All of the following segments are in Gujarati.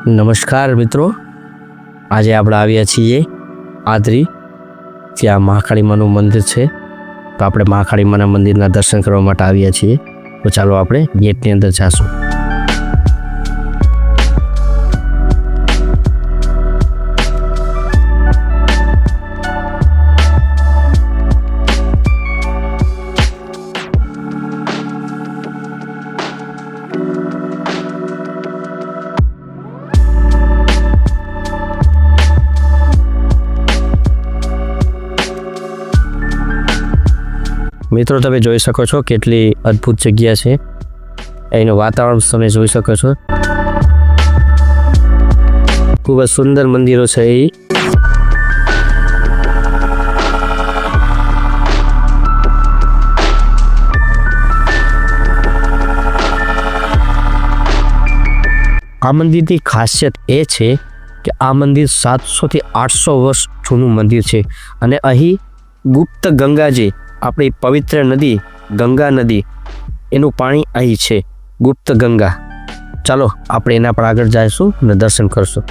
નમસ્કાર મિત્રો, આજે આપણે આવ્યા છીએ આદરી, ત્યાં મહાકાળી માનું મંદિર છે. તો આપણે મહાકાળી માના મંદિરના દર્શન કરવા માટે આવ્યા છીએ. તો ચાલો આપણે ગેટની અંદર જાશું. મિત્રો, તમે જોઈ શકો છો કેટલી અદ્ભુત જગ્યા છે. એનું વાતાવરણ તમે જોઈ શકો છો. ખૂબ જ સુંદર મંદિરો છે. આ મંદિરની ખાસિયત એ છે કે આ મંદિર 700 થી 800 વર્ષ જૂનું મંદિર છે. અને અહીં ગુપ્ત ગંગાજી, આપણી પવિત્ર નદી ગંગા નદી, એનું પાણી અહીં છે, ગુપ્ત ગંગા. ચાલો આપણે એના પર આગળ જઈશું અને દર્શન કરશું.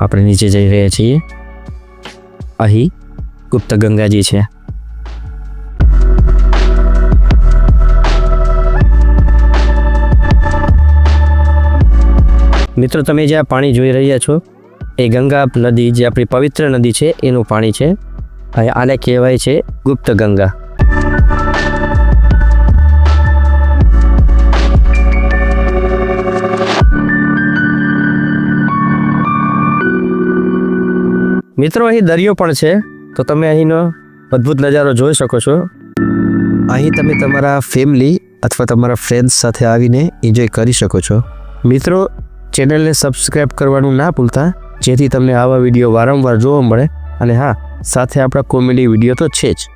આપણે નીચે જઈ રહ્યા છીએ. અહીં ગુપ્ત ગંગાજી છે. મિત્રો, તમે જે આ પાણી જોઈ રહ્યા છો એ ગંગા નદી, જે આપણી પવિત્ર નદી છે, એનું પાણી છે. આને કહેવાય છે ગુપ્ત ગંગા. મિત્રો, અહીં દરિયો પણ છે. તો તમે અહીંનો અદ્ભુત નજારો જોઈ શકો છો. અહીં તમે તમારા ફેમિલી અથવા તમારા ફ્રેન્ડ્સ સાથે આવીને એન્જોય કરી શકો છો. મિત્રો, ચેનલને સબસ્ક્રાઈબ કરવાનું ના ભૂલતા, જેથી તમને આવા વિડીયો વારંવાર જોવા મળે. અને હા, સાથે આપણા કોમેડી વિડીયો તો છે જ.